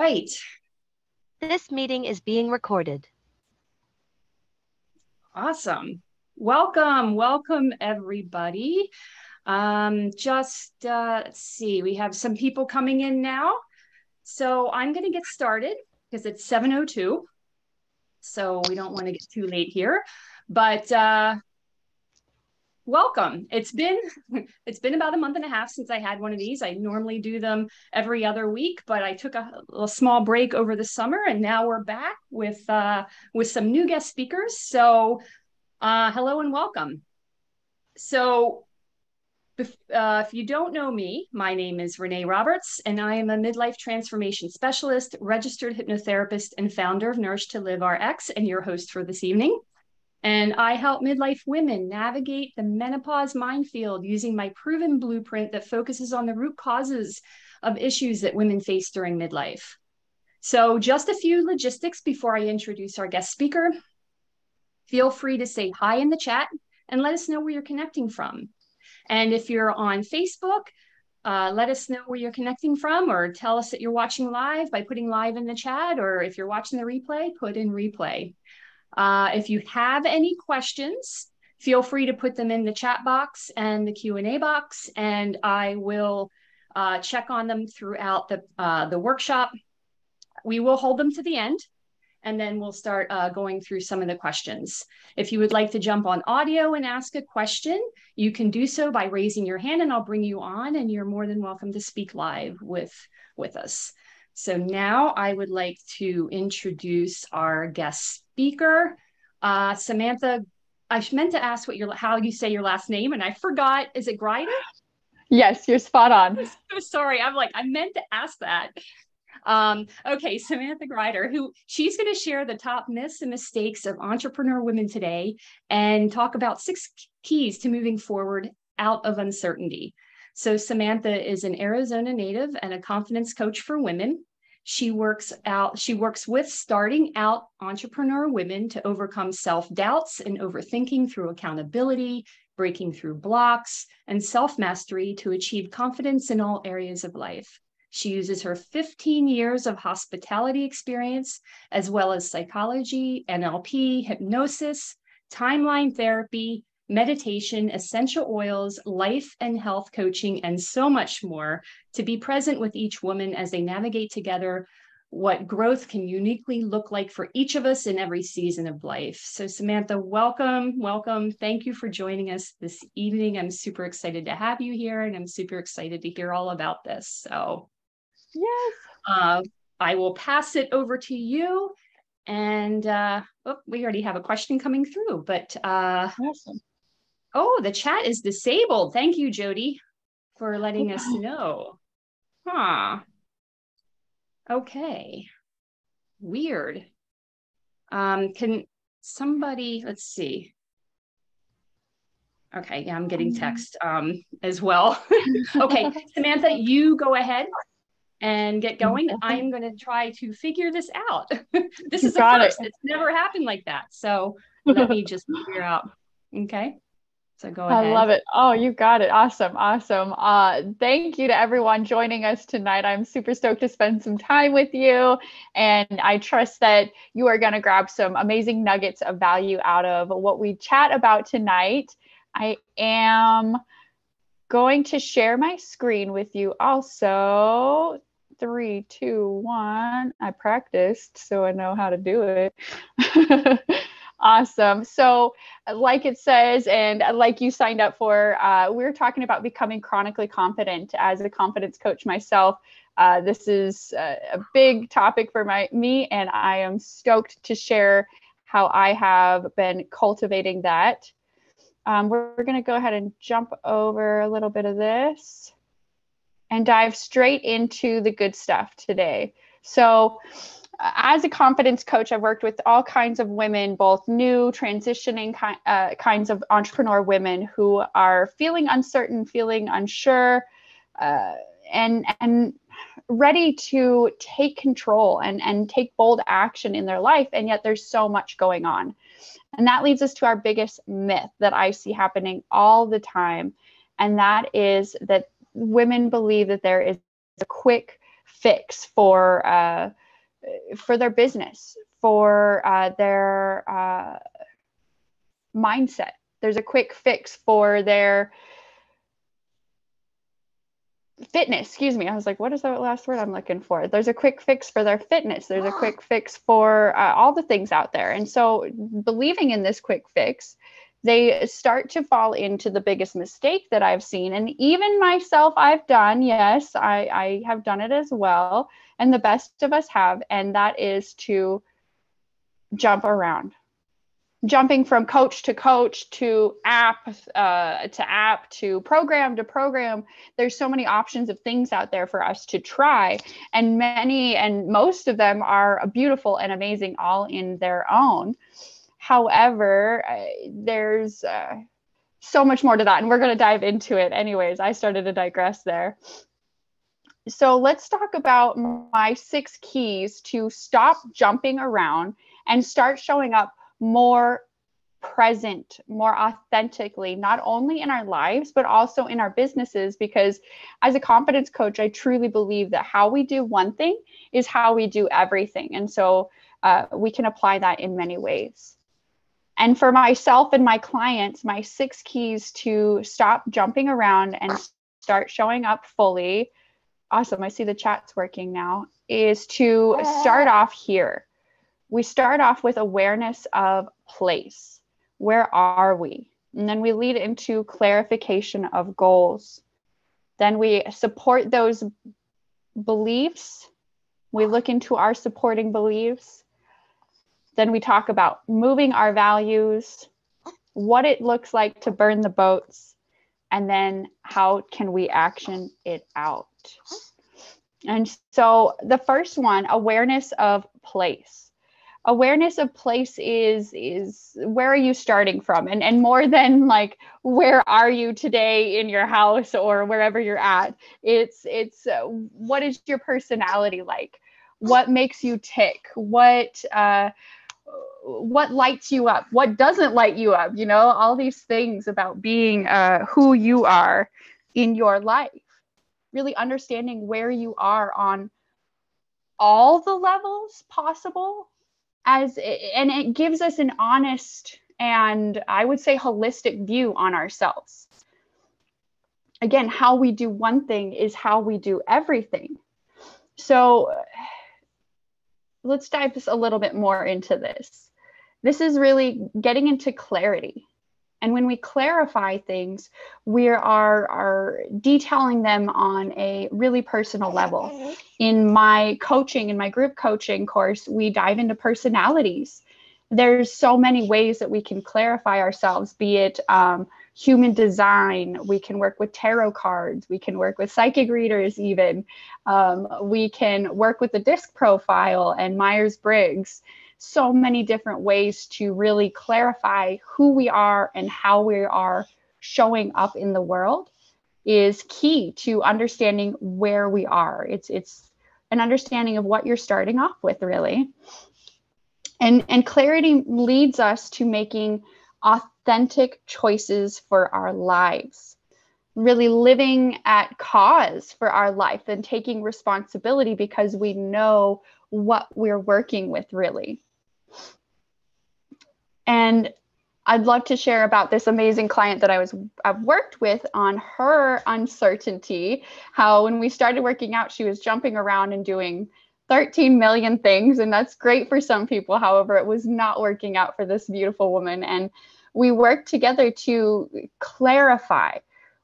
right. This meeting is being recorded. Awesome. Welcome everybody. Let's see, we have some people coming in now. So I'm going to get started because it's 7:02. So we don't want to get too late here, but welcome. It's been about a month and a half since I had one of these. I normally do them every other week, but I took a small break over the summer, and now we're back with some new guest speakers. So hello and welcome. So if you don't know me, my name is Renee Roberts, and I am a midlife transformation specialist, registered hypnotherapist, and founder of Nourish to Live RX, and your host for this evening. And I help midlife women navigate the menopause minefield using my proven blueprint that focuses on the root causes of issues that women face during midlife. So just a few logistics before I introduce our guest speaker. Feel free to say hi in the chat and let us know where you're connecting from. And if you're on Facebook, let us know where you're connecting from, or tell us that you're watching live by putting live in the chat, or if you're watching the replay, put in replay. If you have any questions, feel free to put them in the chat box and the Q&A box, and I will check on them throughout the workshop. We will hold them to the end, and then we'll start going through some of the questions. If you would like to jump on audio and ask a question, you can do so by raising your hand, and I'll bring you on, and you're more than welcome to speak live with us. So now I would like to introduce our guest speaker, Samantha. I meant to ask how you say your last name, and I forgot. Is it Grider? Yes, you're spot on. I'm so sorry. I meant to ask that. Okay, Samantha Grider, she's going to share the top myths and mistakes of entrepreneur women today and talk about 6 keys to moving forward out of uncertainty. So Samantha is an Arizona native and a confidence coach for women. She works with starting out entrepreneur women to overcome self-doubts and overthinking through accountability, breaking through blocks, and self-mastery to achieve confidence in all areas of life. She uses her 15 years of hospitality experience, as well as psychology, NLP, hypnosis, timeline therapy, meditation, essential oils, life and health coaching, and so much more to be present with each woman as they navigate together what growth can uniquely look like for each of us in every season of life. So Samantha, welcome. Thank you for joining us this evening. I'm super excited to have you here, and I'm super excited to hear all about this. So yes, I will pass it over to you. And we already have a question coming through, but awesome. Oh, the chat is disabled. Thank you, Jody, for letting us know. Okay. Weird. Can somebody, let's see. Okay, yeah, I'm getting text as well. Okay, Samantha, you go ahead and get going. I'm going to try to figure this out. This is a first. It's never happened like that. So let me just figure out. Okay. So go ahead. I love it. Oh, you got it. Awesome. Thank you to everyone joining us tonight. I'm super stoked to spend some time with you. And I trust that you are going to grab some amazing nuggets of value out of what we chat about tonight. I am going to share my screen with you also. 3, 2, 1. I practiced, so I know how to do it. Awesome. So like it says, and like you signed up for, we're talking about becoming chronically confident. As a confidence coach myself, this is a big topic for me, and I am stoked to share how I have been cultivating that. We're going to go ahead and jump over a little bit of this and dive straight into the good stuff today. So as a confidence coach, I've worked with all kinds of women, both new, transitioning kinds of entrepreneur women who are feeling uncertain, feeling unsure, and ready to take control and take bold action in their life. And yet there's so much going on. And that leads us to our biggest myth that I see happening all the time. And that is that women believe that there is a quick fix for their business, for their mindset. There's a quick fix for their fitness. Excuse me. I was like, what is that last word I'm looking for? There's a quick fix for their fitness. There's a quick fix for all the things out there. And so believing in this quick fix, they start to fall into the biggest mistake that I've seen. And even myself, I've done. Yes, I have done it as well. And the best of us have. And that is to jump around. Jumping from coach to app to program. There's so many options of things out there for us to try. And most of them are beautiful and amazing all in their own. However, there's so much more to that. And we're going to dive into it anyways. I started to digress there. So let's talk about my 6 keys to stop jumping around and start showing up more present, more authentically, not only in our lives, but also in our businesses. Because as a confidence coach, I truly believe that how we do one thing is how we do everything. And so we can apply that in many ways. And for myself and my clients, my 6 keys to stop jumping around and start showing up fully, awesome, I see the chat's working now, is to start off here. We start off with awareness of place. Where are we? And then we lead into clarification of goals. Then we support those beliefs. We look into our supporting beliefs. Then we talk about moving our values, what it looks like to burn the boats, and then how can we action it out? And so the first one, awareness of place. Awareness of place is where are you starting from? And more than like, where are you today in your house or wherever you're at? It's what is your personality like? What makes you tick? What lights you up? What doesn't light you up? You know, all these things about being who you are in your life. Really understanding where you are on all the levels possible. And it gives us an honest and I would say holistic view on ourselves. Again, how we do one thing is how we do everything. So let's dive just a little bit more into this. This is really getting into clarity. And when we clarify things, we are detailing them on a really personal level. In my coaching, in my group coaching course, we dive into personalities. There's so many ways that we can clarify ourselves, be it human design. We can work with tarot cards. We can work with psychic readers even. We can work with the DISC profile and Myers-Briggs. So many different ways to really clarify who we are and how we are showing up in the world is key to understanding where we are. It's an understanding of what you're starting off with, really. And clarity leads us to making authentic choices for our lives, really living at cause for our life and taking responsibility because we know what we're working with, really. And I'd love to share about this amazing client that I've worked with on her uncertainty, how when we started working out, she was jumping around and doing 13 million things. And that's great for some people. However, it was not working out for this beautiful woman. And we worked together to clarify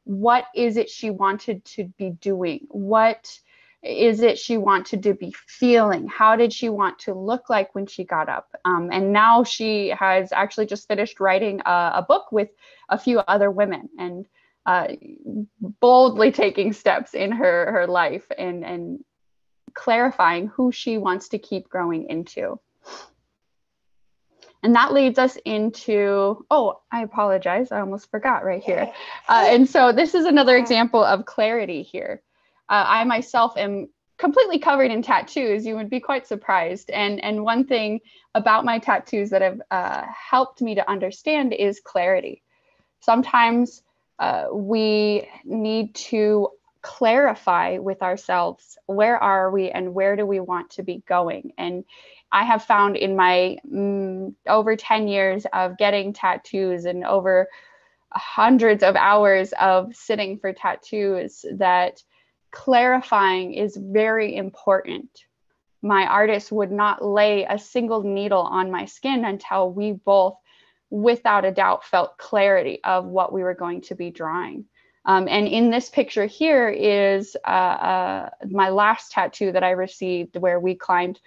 what is it she wanted to be doing? What is it she wanted to be feeling? How did she want to look like when she got up? And now she has actually just finished writing a book with a few other women and boldly taking steps in her life and clarifying who she wants to keep growing into. And that leads us into, oh, I apologize. I almost forgot right here. And so this is another example of clarity here. I myself am completely covered in tattoos. You would be quite surprised. And one thing about my tattoos that have helped me to understand is clarity. Sometimes we need to clarify with ourselves, where are we and where do we want to be going? And I have found in my over 10 years of getting tattoos and over hundreds of hours of sitting for tattoos that clarifying is very important. My artist would not lay a single needle on my skin until we both, without a doubt, felt clarity of what we were going to be drawing. And in this picture here is my last tattoo that I received, where we climbed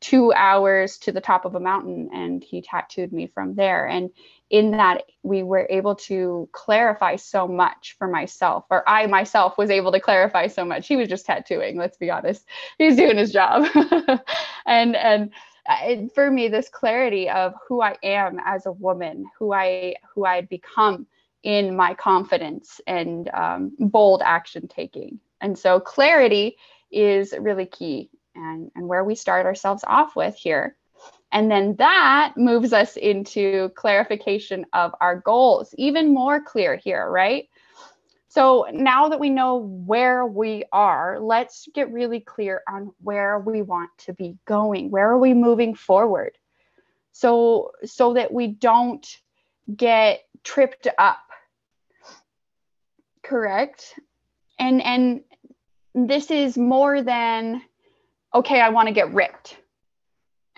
2 hours to the top of a mountain and he tattooed me from there. And in that, we were able to clarify so much for myself, or I myself was able to clarify so much. He was just tattooing, let's be honest. He's doing his job. and for me, this clarity of who I am as a woman, who I had become in my confidence and bold action taking. And so clarity is really key, and where we start ourselves off with here. And then that moves us into clarification of our goals, even more clear here, right? So now that we know where we are, let's get really clear on where we want to be going. Where are we moving forward? So that we don't get tripped up. Correct? And this is more than, okay, I want to get ripped.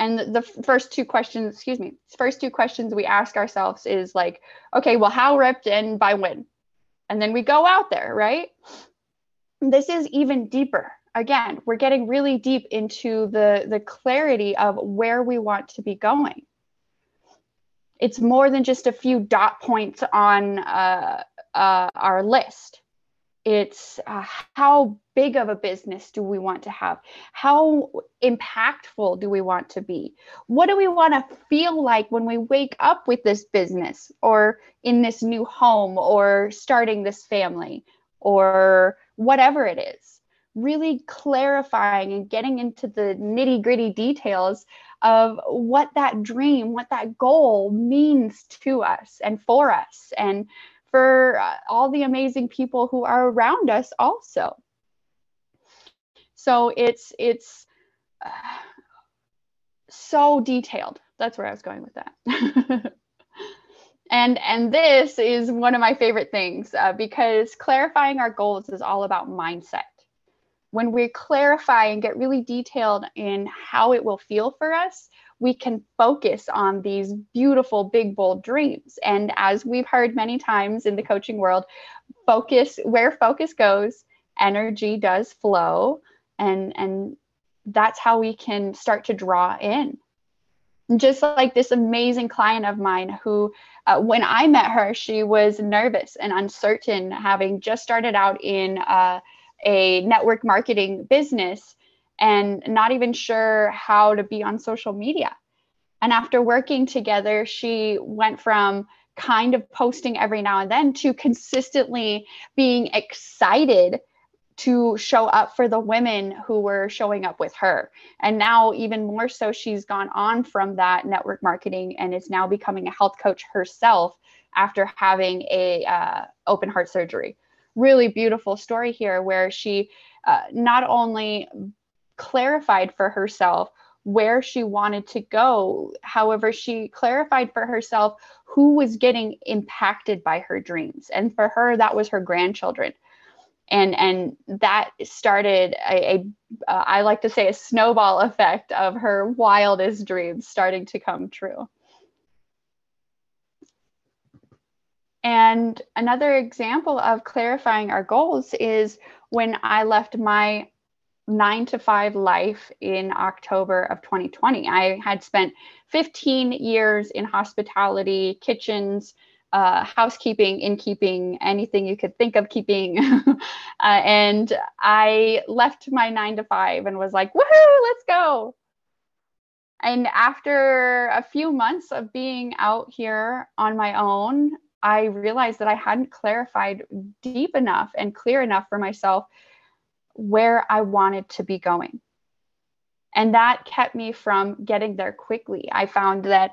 And the first two questions we ask ourselves is like, okay, well, how ripped and by when? And then we go out there, right? This is even deeper. Again, we're getting really deep into the clarity of where we want to be going. It's more than just a few dot points on our list. It's how big of a business do we want to have? How impactful do we want to be? What do we want to feel like when we wake up with this business, or in this new home, or starting this family, or whatever it is? Really clarifying and getting into the nitty-gritty details of what that dream, what that goal means to us and for us, and for all the amazing people who are around us also. So it's so detailed. That's where I was going with that. And this is one of my favorite things because clarifying our goals is all about mindset. When we clarify and get really detailed in how it will feel for us, we can focus on these beautiful, big, bold dreams. And as we've heard many times in the coaching world, where focus goes, energy does flow. And that's how we can start to draw in. Just like this amazing client of mine who, when I met her, she was nervous and uncertain, having just started out in a network marketing business and not even sure how to be on social media. And after working together, she went from kind of posting every now and then to consistently being excited to show up for the women who were showing up with her. And now even more so, she's gone on from that network marketing and is now becoming a health coach herself after having a open heart surgery. Really beautiful story here, where she not only clarified for herself where she wanted to go, however, she clarified for herself who was getting impacted by her dreams. And for her, that was her grandchildren. And that started I like to say, a snowball effect of her wildest dreams starting to come true. And another example of clarifying our goals is when I left my 9-to-5 life in October of 2020. I had spent 15 years in hospitality, kitchens, housekeeping, innkeeping, anything you could think of keeping. And I left my 9-to-5 and was like, woohoo, let's go. And after a few months of being out here on my own, I realized that I hadn't clarified deep enough and clear enough for myself where I wanted to be going. And that kept me from getting there quickly. I found that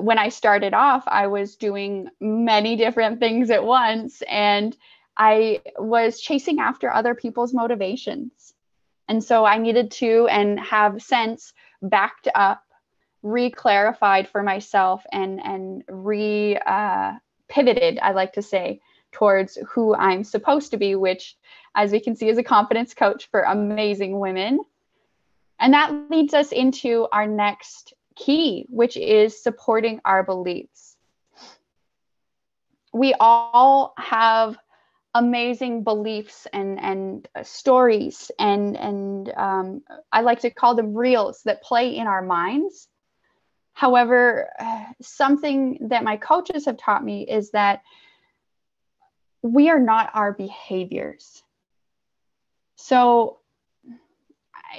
when I started off, I was doing many different things at once, and I was chasing after other people's motivations. And so I needed to, and have since backed up, re-clarified for myself, and pivoted, I like to say, towards who I'm supposed to be, which, as we can see, is a confidence coach for amazing women. And that leads us into our next key, which is supporting our beliefs. We all have amazing beliefs and stories, and I like to call them reels that play in our minds. However, something that my coaches have taught me is that we are not our behaviors. So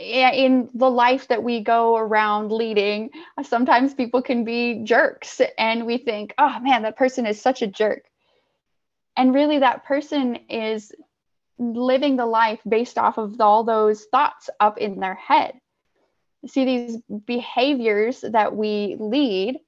in the life that we go around leading, sometimes people can be jerks, and we think, oh man, that person is such a jerk. And really, that person is living the life based off of all those thoughts up in their head. See, these behaviors that we lead,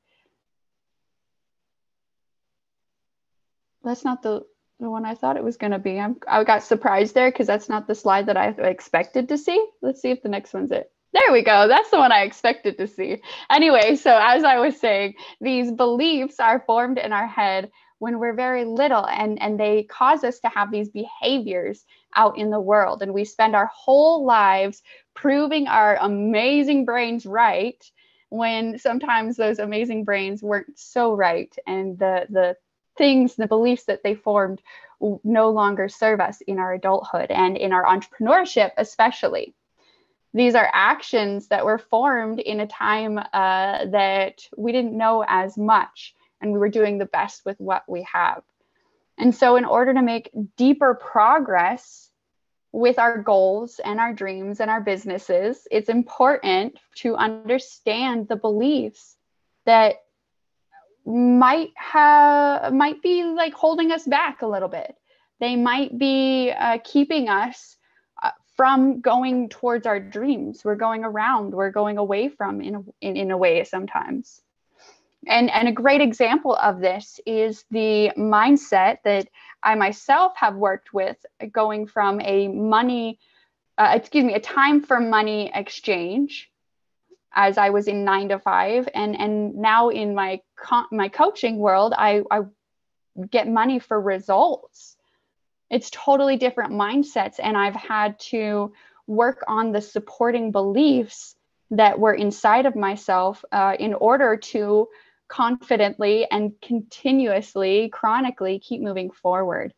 that's not the one I thought it was going to be. I got surprised there because that's not the slide that I expected to see. Let's see if the next one's it. There we go. That's the one I expected to see. Anyway, so as I was saying, these beliefs are formed in our head when we're very little, and they cause us to have these behaviors out in the world. And we spend our whole lives proving our amazing brains right, when sometimes those amazing brains weren't so right. And the beliefs that they formed no longer serve us in our adulthood and in our entrepreneurship, especially. These are actions that were formed in a time that we didn't know as much, and we were doing the best with what we have. And so in order to make deeper progress with our goals and our dreams and our businesses, it's important to understand the beliefs that might be like holding us back a little bit. They might be keeping us from going towards our dreams. We're going around, we're going away from in a way sometimes. And a great example of this is the mindset that I myself have worked with, going from a time for money exchange as I was in 9 to 5, and now in my coaching world, I get money for results. It's totally different mindsets, and I've had to work on the supporting beliefs that were inside of myself in order to confidently and continuously, chronically keep moving forward.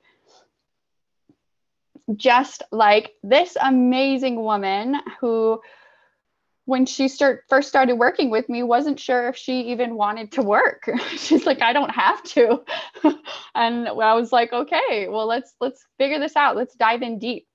Just like this amazing woman who, when she first started working with me, wasn't sure if she even wanted to work. She's like, I don't have to. And I was like, okay, well, let's figure this out. Let's dive in deep.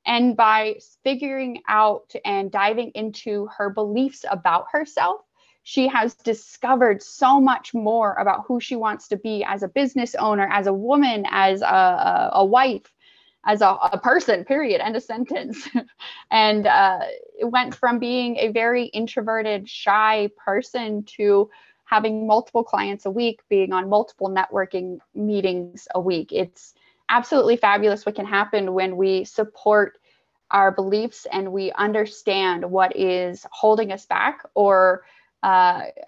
And by figuring out and diving into her beliefs about herself, she has discovered so much more about who she wants to be as a business owner, as a woman, as a wife, as a person, period, end of sentence. And it went from being a very introverted, shy person to having multiple clients a week, being on multiple networking meetings a week. It's absolutely fabulous what can happen when we support our beliefs and we understand what is holding us back or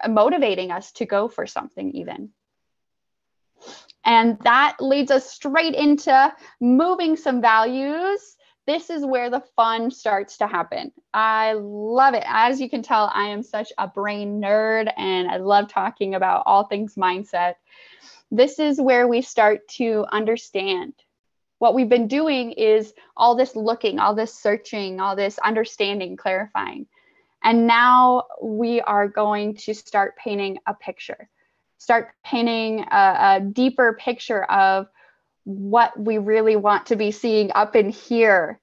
motivating us to go for something even. And that leads us straight into moving some values. This is where the fun starts to happen. I love it. As you can tell, I am such a brain nerd, and I love talking about all things mindset. This is where we start to understand. What we've been doing is all this looking, all this searching, all this understanding, clarifying. And now we are going to start painting a picture. Start painting a deeper picture of what we really want to be seeing up in here.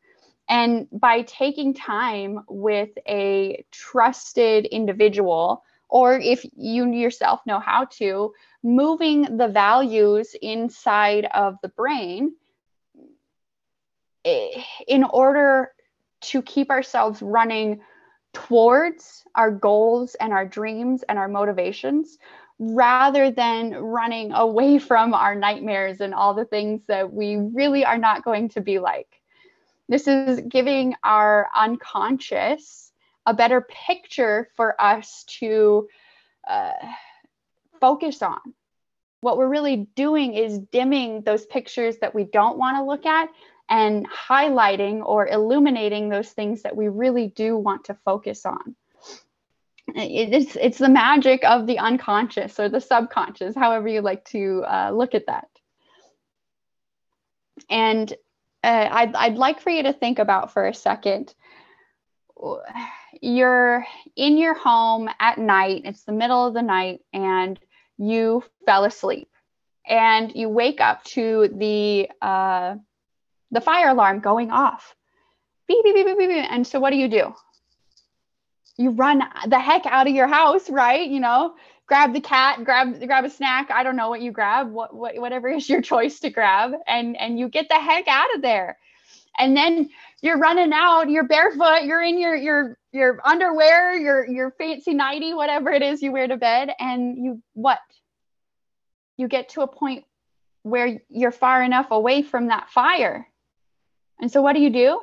And by taking time with a trusted individual, or if you yourself know how to, moving the values inside of the brain in order to keep ourselves running towards our goals and our dreams and our motivations, rather than running away from our nightmares and all the things that we really are not going to be like. This is giving our unconscious a better picture for us to focus on. What we're really doing is dimming those pictures that we don't want to look at and highlighting or illuminating those things that we really do want to focus on. It's the magic of the unconscious or the subconscious, however you like to look at that. And I'd like for you to think about for a second, you're in your home at night, it's the middle of the night, and you fell asleep. And you wake up to the fire alarm going off. Beep, beep, beep, beep, beep. And so what do? You run the heck out of your house, right? You know, grab the cat, grab a snack. I don't know what you grab, whatever is your choice to grab, and you get the heck out of there. And then you're running out, you're barefoot, you're in your underwear, your fancy nightie, whatever it is you wear to bed, and you get to a point where you're far enough away from that fire. And so what do?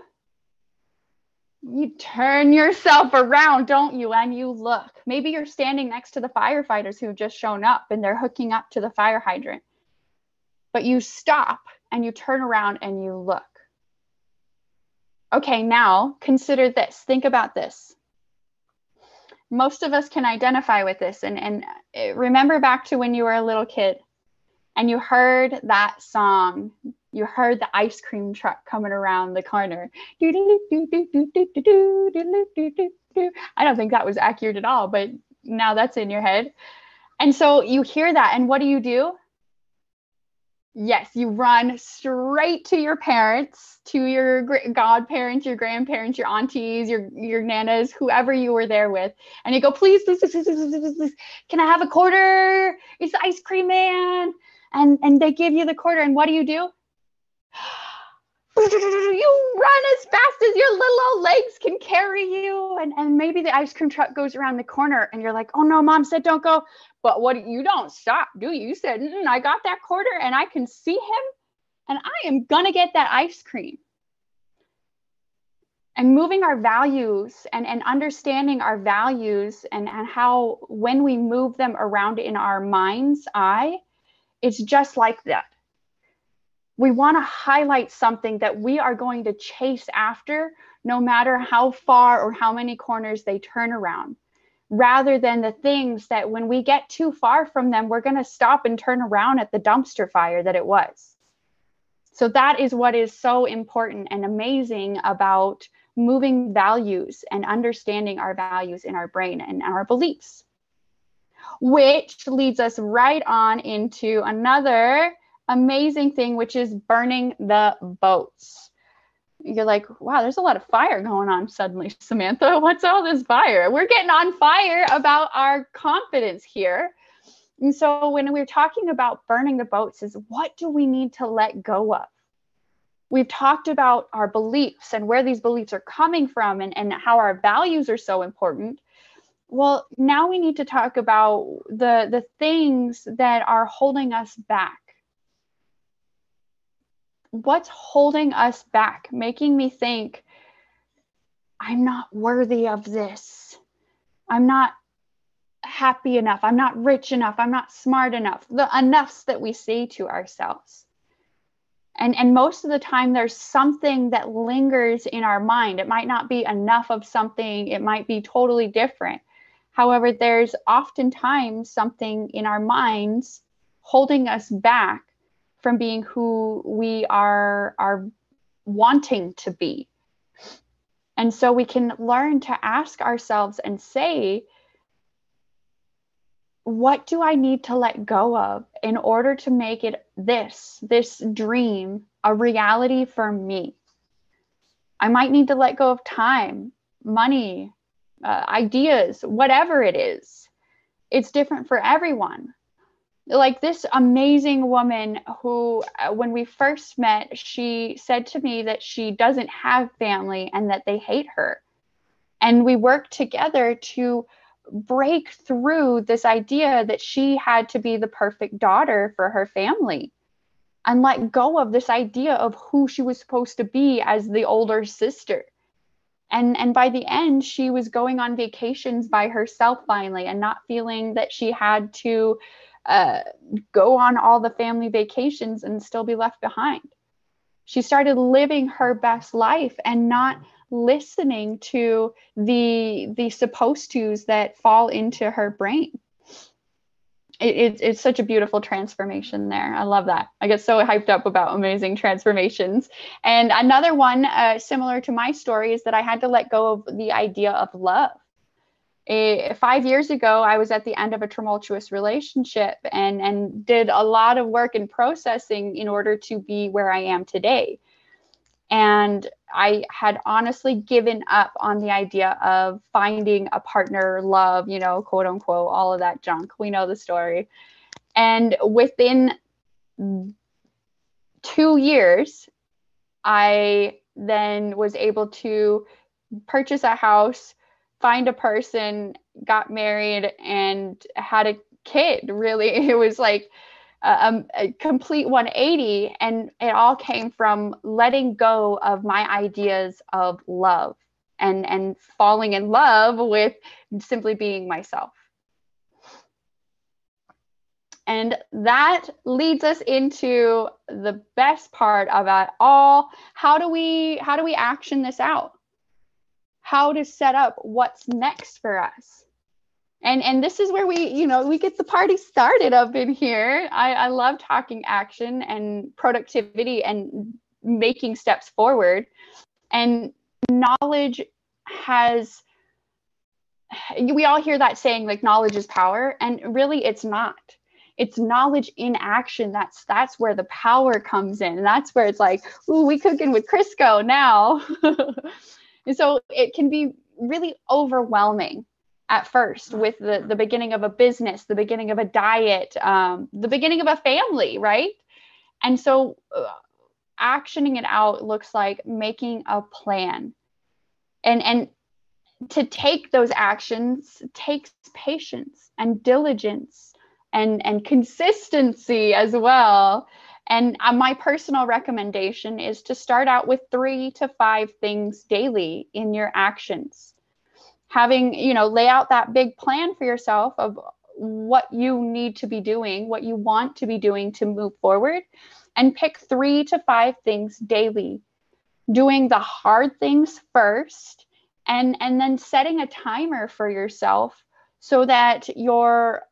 You turn yourself around, don't you? And you look. Maybe you're standing next to the firefighters who've just shown up and they're hooking up to the fire hydrant. But you stop and you turn around and you look. Okay, now consider this. Think about this. Most of us can identify with this. And remember back to when you were a little kid and you heard that song. You heard the ice cream truck coming around the corner. I don't think that was accurate at all, but now that's in your head. And so you hear that, and what do? Yes, you run straight to your parents, to your godparents, your grandparents, your aunties, your nanas, whoever you were there with. And you go, please, please, please, please, please, please, can I have a quarter? It's the ice cream man. And they give you the quarter, and what do? You run as fast as your little old legs can carry you. And maybe the ice cream truck goes around the corner and you're like, oh no, mom said don't go. But you don't stop, do you? You said, I got that quarter and I can see him and I am going to get that ice cream. And moving our values and understanding our values and how when we move them around in our mind's eye, it's just like that. We want to highlight something that we are going to chase after, no matter how far or how many corners they turn around, rather than the things that when we get too far from them, we're going to stop and turn around at the dumpster fire that it was. So that is what is so important and amazing about moving values and understanding our values in our brain and our beliefs, which leads us right on into another amazing thing, which is burning the boats. You're like, wow, there's a lot of fire going on suddenly, Samantha. What's all this fire? We're getting on fire about our confidence here. And so when we're talking about burning the boats, is what do we need to let go of? We've talked about our beliefs and where these beliefs are coming from and how our values are so important. Well, now we need to talk about the things that are holding us back. What's holding us back, making me think, I'm not worthy of this. I'm not happy enough. I'm not rich enough. I'm not smart enough. The enoughs that we say to ourselves. And most of the time, there's something that lingers in our mind. It might not be enough of something. It might be totally different. However, there's oftentimes something in our minds holding us back from being who we are wanting to be. And so we can learn to ask ourselves and say, what do I need to let go of in order to make it this dream a reality for me? I might need to let go of time, money, ideas, whatever it is. It's different for everyone. Like this amazing woman who, when we first met, she said to me that she doesn't have family and that they hate her. And we worked together to break through this idea that she had to be the perfect daughter for her family, and let go of this idea of who she was supposed to be as the older sister. And by the end, she was going on vacations by herself finally, and not feeling that she had to go on all the family vacations and still be left behind. She started living her best life and not listening to the supposed tos that fall into her brain. It's such a beautiful transformation there. I love that. I get so hyped up about amazing transformations. And another one similar to my story is that I had to let go of the idea of love. 5 years ago, I was at the end of a tumultuous relationship and did a lot of work in processing in order to be where I am today. And I had honestly given up on the idea of finding a partner, love, you know, quote unquote, all of that junk. We know the story. And within 2 years, I then was able to purchase a house, find a person, got married, and had a kid. Really, it was like a complete 180, and it all came from letting go of my ideas of love and falling in love with simply being myself. And that leads us into the best part of it all. How do we action this out? How to set up what's next for us? And this is where we get the party started up in here. I love talking action and productivity and making steps forward. And knowledge we all hear that saying, like, knowledge is power. And really, it's not. It's knowledge in action. That's where the power comes in. And that's where it's like, ooh, we cooking with Crisco now. And so it can be really overwhelming at first with the beginning of a business, the beginning of a diet, the beginning of a family, right? And so actioning it out looks like making a plan. And to take those actions takes patience and diligence and consistency as well. And my personal recommendation is to start out with 3 to 5 things daily in your actions. Having, lay out that big plan for yourself of what you need to be doing, what you want to be doing to move forward, and pick 3 to 5 things daily. Doing the hard things first, and then setting a timer for yourself so that you're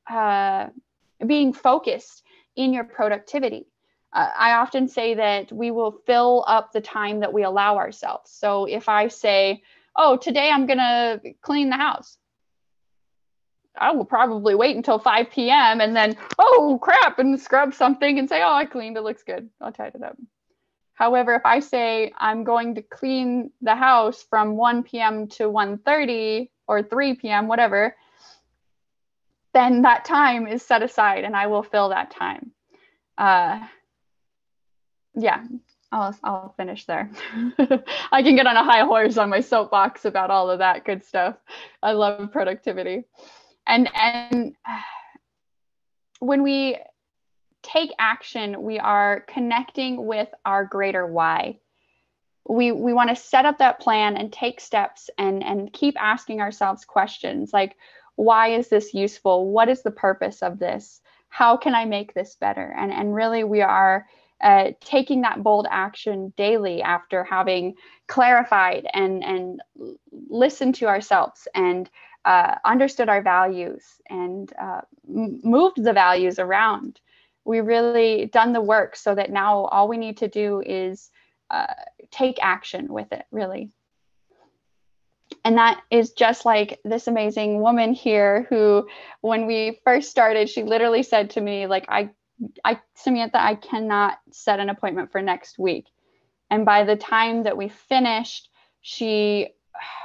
being focused in your productivity. I often say that we will fill up the time that we allow ourselves. So if I say, oh, today I'm going to clean the house, I will probably wait until 5 p.m. and then, oh, crap, and scrub something and say, oh, I cleaned, it looks good, I'll tidy it up. However, if I say I'm going to clean the house from 1 p.m. to 1:30 or 3 p.m., whatever, then that time is set aside and I will fill that time. Yeah, I'll finish there. I can get on a high horse on my soapbox about all of that good stuff. I love productivity. And when we take action, we are connecting with our greater why. We want to set up that plan and take steps and keep asking ourselves questions like, why is this useful? What is the purpose of this? How can I make this better? And really, we are taking that bold action daily after having clarified and listened to ourselves and understood our values and moved the values around. We really done the work so that now all we need to do is take action with it, really. And that is just like this amazing woman here who, when we first started, she literally said to me, like, Samantha, I cannot set an appointment for next week. And by the time that we finished, she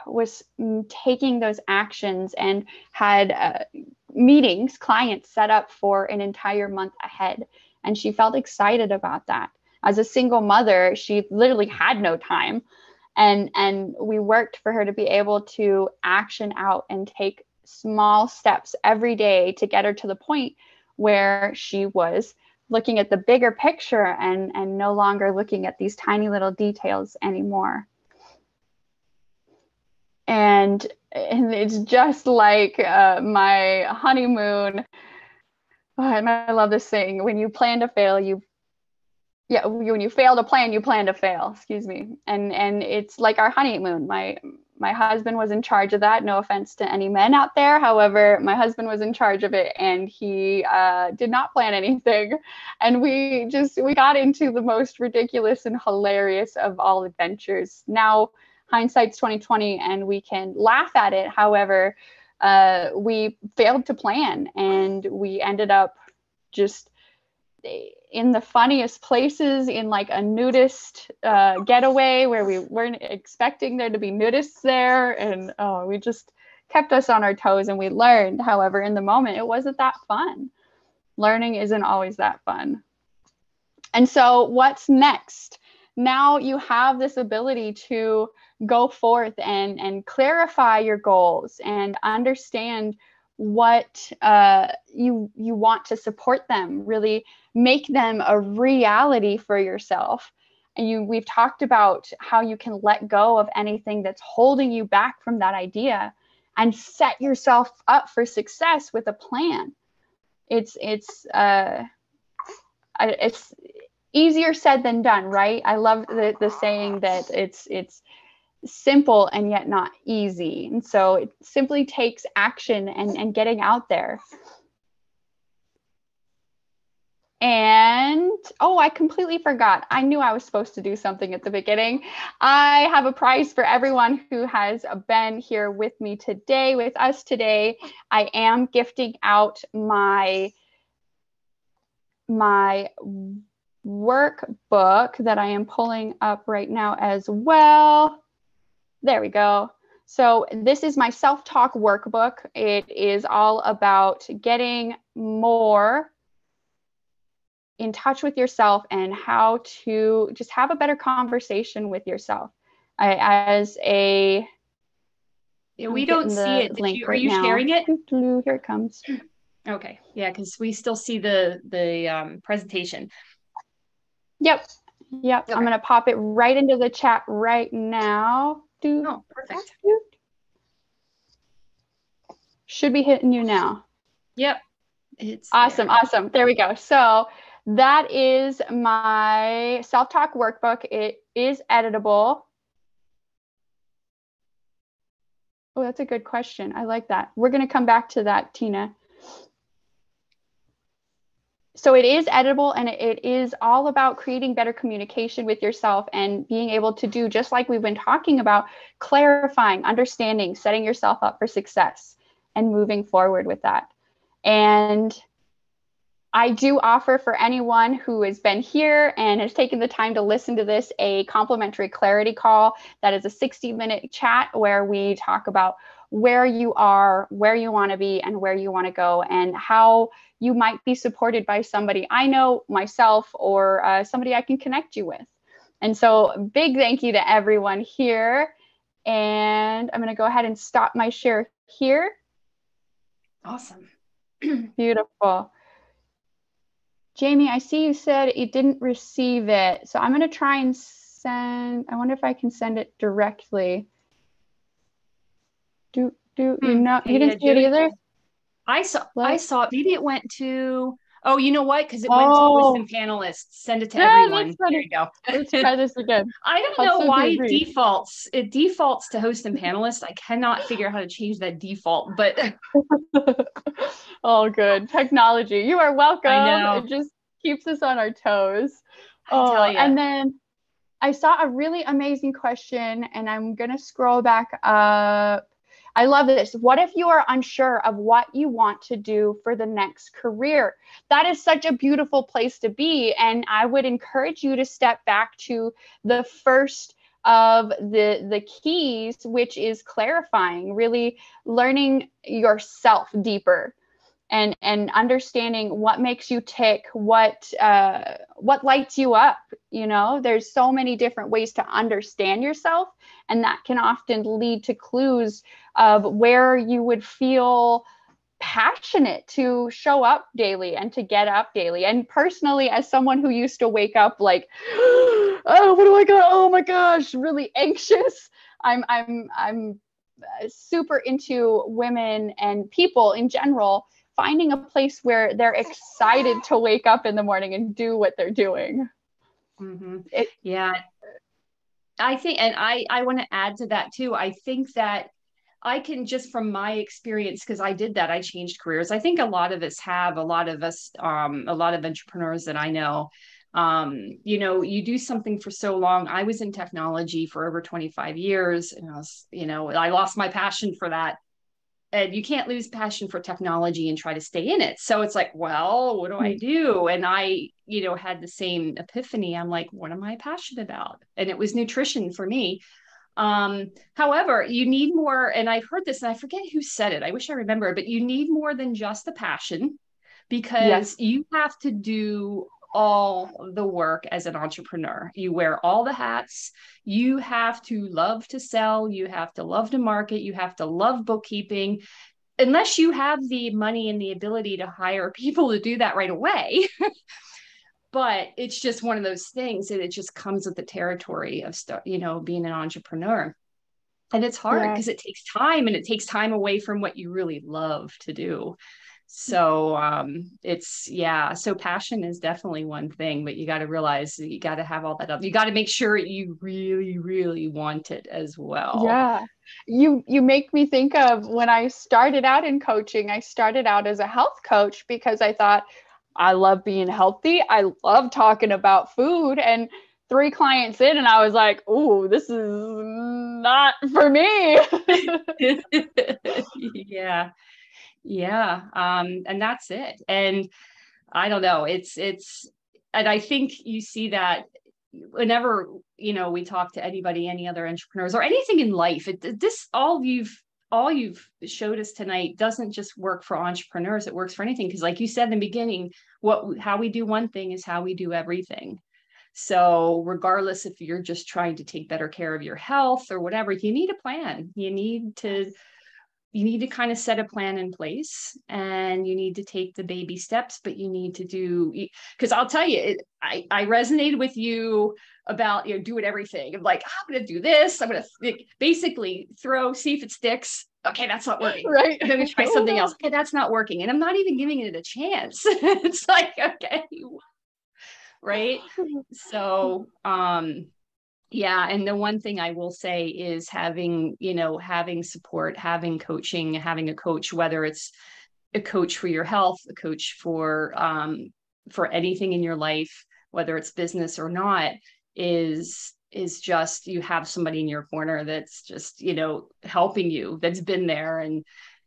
was taking those actions and had meetings, clients set up for an entire month ahead. And she felt excited about that. As a single mother, she literally had no time. And we worked for her to be able to action out and take small steps every day to get her to the point where she was looking at the bigger picture and no longer looking at these tiny little details anymore. And it's just like my honeymoon. Oh, and I love this saying: when you plan to fail, when you fail to plan, you plan to fail. Excuse me. And it's like our honeymoon. My husband was in charge of that. No offense to any men out there. However, my husband was in charge of it, and he did not plan anything. And we got into the most ridiculous and hilarious of all adventures. Now, hindsight's 2020, and we can laugh at it. However, we failed to plan, and we ended up just in the funniest places, in like a nudist getaway where we weren't expecting there to be nudists there. And we just kept us on our toes, and we learned. However, in the moment, it wasn't that fun. Learning isn't always that fun. And so what's next? Now you have this ability to go forth and clarify your goals and understand what you want to support them, really make them a reality for yourself. And we've talked about how you can let go of anything that's holding you back from that idea and set yourself up for success with a plan. It's easier said than done, right? I love the saying that it's simple and yet not easy. And so it simply takes action and getting out there. And, I completely forgot. I knew I was supposed to do something at the beginning. I have a prize for everyone who has been here with me today, with us today. I am gifting out my workbook that I am pulling up right now as well. There we go. So this is my self-talk workbook. It is all about getting more in touch with yourself and how to just have a better conversation with yourself. We don't see it. Are you sharing it? Here it comes. Okay. Yeah, because we still see the presentation. Yep. Okay. I'm going to pop it right into the chat right now. Oh, perfect. Should be hitting you now. Yep. It's awesome. there. Awesome. There we go. So that is my self-talk workbook. It is editable. Oh, that's a good question. I like that. We're going to come back to that, Tina. So it is editable, and it is all about creating better communication with yourself and being able to do, just like we've been talking about, clarifying, understanding, setting yourself up for success and moving forward with that. And I do offer, for anyone who has been here and has taken the time to listen to this, a complimentary clarity call. That is a 60-minute chat where we talk about where you are, where you want to be, and where you want to go, and how you might be supported by somebody I know, myself, or somebody I can connect you with. And so big thank you to everyone here. And I'm going to go ahead and stop my share here. Awesome. Beautiful. Jamie, I see you said you didn't receive it. So I'm going to try and send, I wonder if I can send it directly. You didn't see it either? I saw it. Maybe it went to, you know what? Because it went to wisdom panelists. Send it to everyone. There you go. Let's try this again. I don't know why it defaults to host and panelist. I cannot figure out how to change that default, but oh, good. Technology. You are welcome. I know. It just keeps us on our toes. I tell you. And then I saw a really amazing question, and I'm going to scroll back up. I love this. What if you are unsure of what you want to do for the next career? That is such a beautiful place to be. And I would encourage you to step back to the first of the keys, which is clarifying, really learning yourself deeper. and understanding what makes you tick, what lights you up. There's so many different ways to understand yourself, and that can often lead to clues of where you would feel passionate to show up daily and to get up daily. And personally, as someone who used to wake up like, oh, what do I got? Oh my gosh, really anxious. I'm super into women and people in general finding a place where they're excited to wake up in the morning and do what they're doing. Yeah, I think, and I want to add to that too. I think that I can, just from my experience, because I did that, I changed careers. I think a lot of us, a lot of entrepreneurs that I know, you do something for so long. I was in technology for over 25 years, and I lost my passion for that. And you can't lose passion for technology and try to stay in it. So it's like, well, what do I do? And I, had the same epiphany. I'm like, what am I passionate about? And it was nutrition for me. However, you need more, and I've heard this, and I forget who said it. I wish I remember, but you need more than just the passion, because you have to do all the work as an entrepreneur. You wear all the hats. You have to love to sell. You have to love to market. You have to love bookkeeping. Unless you have the money and the ability to hire people to do that right away. But it's just one of those things that it just comes with the territory of being an entrepreneur. And it's hard because it takes time, and it takes time away from what you really love to do. So so passion is definitely one thing, but you got to realize that you got to have all that up. You got to make sure you really, really want it as well. Yeah. You make me think of when I started out in coaching. I started out as a health coach because I thought, I love being healthy. I love talking about food. And 3 clients in, and I was like, "Oh, this is not for me." Yeah. And that's it. And I don't know. And I think you see that whenever, we talk to anybody, any other entrepreneurs or anything in life, all you've showed us tonight doesn't just work for entrepreneurs. It works for anything. Because like you said in the beginning, how we do one thing is how we do everything. So regardless if you're just trying to take better care of your health or whatever, you need a plan. You need to kind of set a plan in place, and you need to take the baby steps, but you need to because I'll tell you, I resonated with you about, doing everything. I'm like, I'm going to do this. I'm going to basically see if it sticks. Okay, that's not working. Right. I'm going to try something else. Okay, that's not working. And I'm not even giving it a chance. It's like, okay. Right. So, yeah. And the one thing I will say is having support, having coaching, having a coach, whether it's a coach for your health, a coach for anything in your life, whether it's business or not, is just, you have somebody in your corner that's just, helping you, that's been there, and,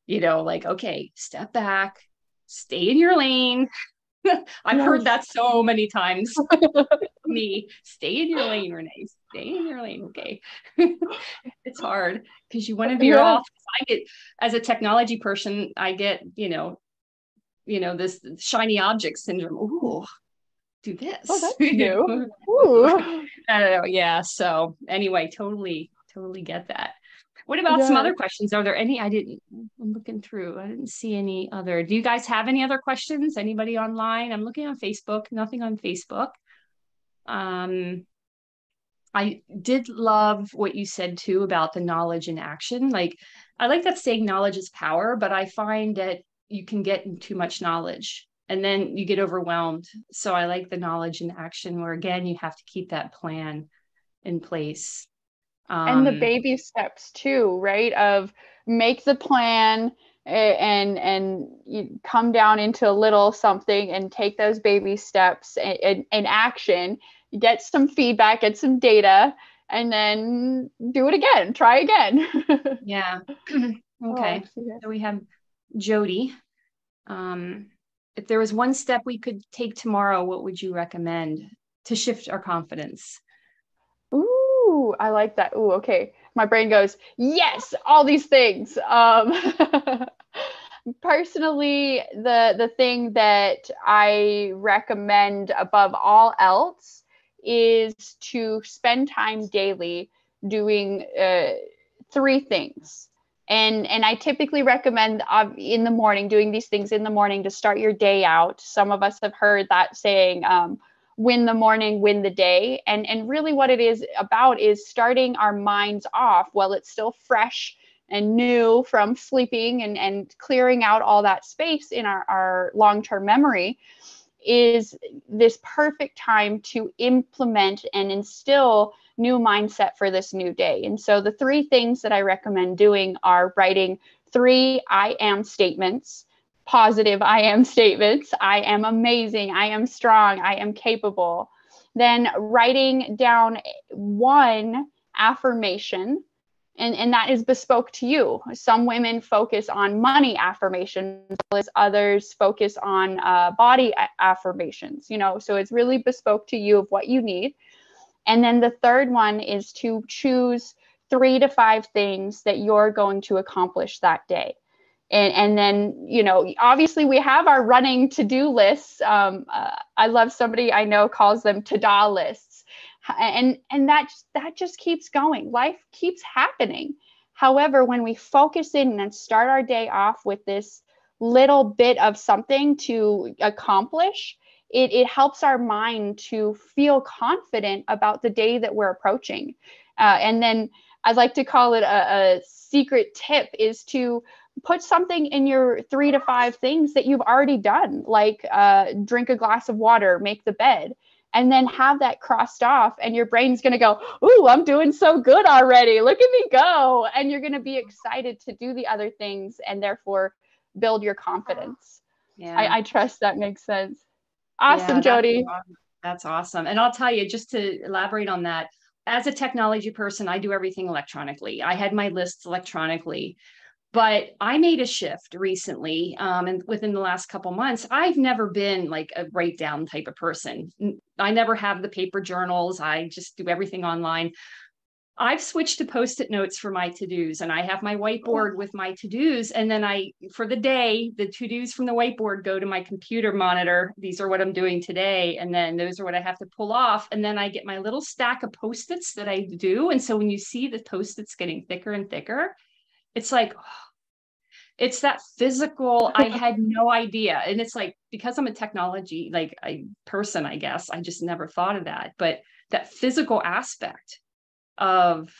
like, okay, step back, stay in your lane. I've heard that so many times. Me, stay in your lane, Renee. Stay in your lane. Okay. It's hard because you want to veer off. As a technology person, I get, this shiny object syndrome. Ooh, do this. Oh, that's new. Ooh. I don't know. Yeah. So anyway, totally get that. What about some other questions? Are there any? I'm looking through. I didn't see any other. Do you guys have any other questions? Anybody online? I'm looking on Facebook. Nothing on Facebook. I did love what you said too about the knowledge and action. Like, I like that saying knowledge is power, but I find that you can get too much knowledge and then you get overwhelmed. So I like the knowledge and action where, again, you have to keep that plan in place. And the baby steps too, right? Of make the plan and you come down into a little something and take those baby steps in action, get some feedback, get some data, and then do it again, try again. Yeah. Okay. So we have Jody. If there was one step we could take tomorrow, what would you recommend to shift our confidence? Ooh, I like that. Ooh, okay. My brain goes, yes, all these things. personally, the thing that I recommend above all else is to spend time daily doing 3 things. And I typically recommend in the morning, doing these things in the morning to start your day out. Some of us have heard that saying, win the morning, win the day. And really what it is about is starting our minds off while it's still fresh and new from sleeping, and clearing out all that space in our long-term memory is this perfect time to implement and instill new mindset for this new day. And so the 3 things that I recommend doing are writing 3 I am statements, positive I am statements. I am amazing. I am strong. I am capable. Then writing down 1 affirmation. And that is bespoke to you. Some women focus on money affirmations, as others focus on body affirmations, so it's really bespoke to you of what you need. And then the third one is to choose 3 to 5 things that you're going to accomplish that day. And then, obviously we have our running to-do lists. I love, somebody I know calls them to-do lists. And that just keeps going. Life keeps happening. However, when we focus in and start our day off with this little bit of something to accomplish, it helps our mind to feel confident about the day that we're approaching. And then I'd like to call it a secret tip is to put something in your 3 to 5 things that you've already done, like drink a glass of water, make the bed, and then have that crossed off, and your brain's going to go, ooh, I'm doing so good already. Look at me go. And you're going to be excited to do the other things and therefore build your confidence. Yeah. I trust that makes sense. Awesome, Jody. That's awesome. And I'll tell you, just to elaborate on that, as a technology person, I do everything electronically. I had my lists electronically. But I made a shift recently, and within the last couple months, I've never been like a write down type of person. I never have the paper journals. I just do everything online. I've switched to Post-it notes for my to-dos, and I have my whiteboard with my to-dos. And then for the day, the to-dos from the whiteboard go to my computer monitor. These are what I'm doing today. And then those are what I have to pull off. And then I get my little stack of Post-its that I do. And so when you see the Post-its getting thicker and thicker, it's like, it's that physical, I had no idea. And it's like, because I'm a technology person, I guess, I just never thought of that. But that physical aspect of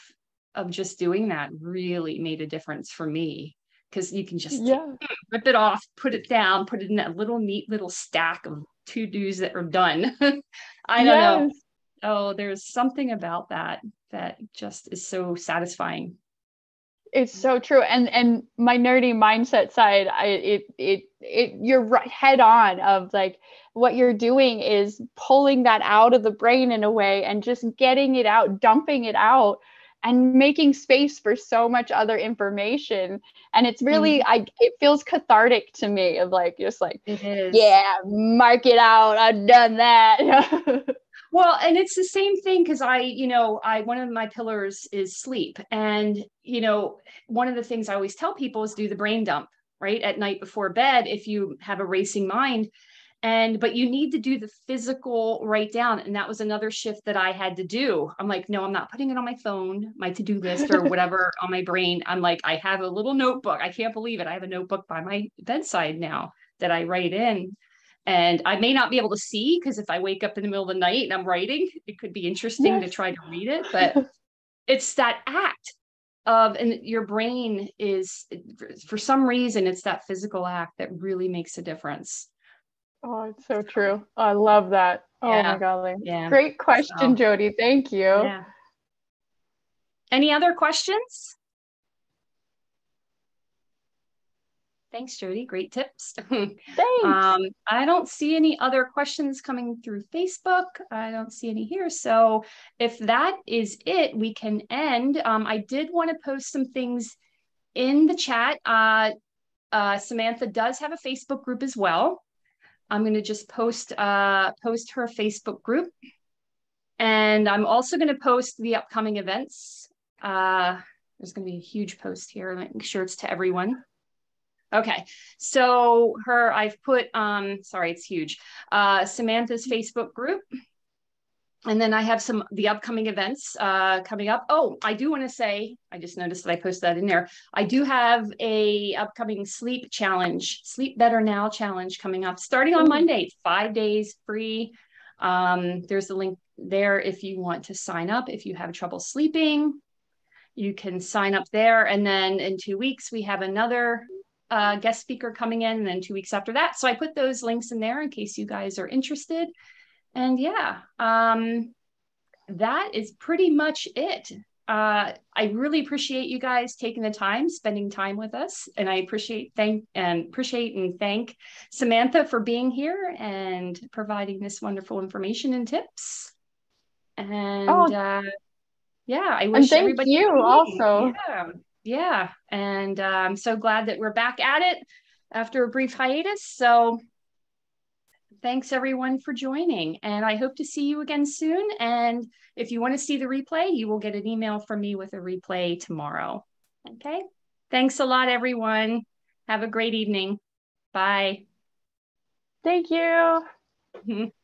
just doing that really made a difference for me, because you can just rip it off, put it down, put it in that little neat little stack of to-dos that are done. I don't know. Oh, there's something about that just is so satisfying. It's so true. And my nerdy mindset side, you're right, head on of like what you're doing is pulling that out of the brain in a way and just getting it out, dumping it out, and making space for so much other information. And it's really, it feels cathartic to me of like, just like, it is. Yeah, mark it out. I've done that. Well, and it's the same thing, because one of my pillars is sleep. And, one of the things I always tell people is do the brain dump, right? At night before bed, if you have a racing mind. But you need to do the physical write down. And that was another shift that I had to do. I'm like, no, I'm not putting it on my phone, my to-do list or whatever on my brain. I'm like, I have a little notebook. I can't believe it. I have a notebook by my bedside now that I write in. And I may not be able to see, because if I wake up in the middle of the night and I'm writing, it could be interesting to try to read it. But it's that act of, and your brain is, for some reason, it's that physical act that really makes a difference. Oh, it's so true. I love that. Oh my golly. Yeah. Great question, Jody. Thank you. Yeah. Any other questions? Thanks, Jody. Great tips. Thanks. I don't see any other questions coming through Facebook. I don't see any here. So if that is it, we can end. I did want to post some things in the chat. Samantha does have a Facebook group as well. I'm going to just post her Facebook group. And I'm also going to post the upcoming events. There's going to be a huge post here. Make sure it's to everyone. Okay. So I've put, sorry, it's huge. Samantha's Facebook group. And then I have the upcoming events coming up. Oh, I do want to say, I just noticed that I posted that in there. I do have a upcoming sleep Better Now challenge coming up, starting on Monday, 5 days free. There's a link there if you want to sign up. If you have trouble sleeping, you can sign up there. And then in 2 weeks, we have another guest speaker coming in, and then 2 weeks after that. So I put those links in there in case you guys are interested. And yeah, that is pretty much it. I really appreciate you guys taking the time, spending time with us. And I appreciate and thank Samantha for being here and providing this wonderful information and tips. And yeah, I wish everybody you also. Yeah. And I'm so glad that we're back at it after a brief hiatus. So thanks everyone for joining, and I hope to see you again soon. And if you want to see the replay, you will get an email from me with a replay tomorrow. Okay. Thanks a lot, everyone. Have a great evening. Bye. Thank you.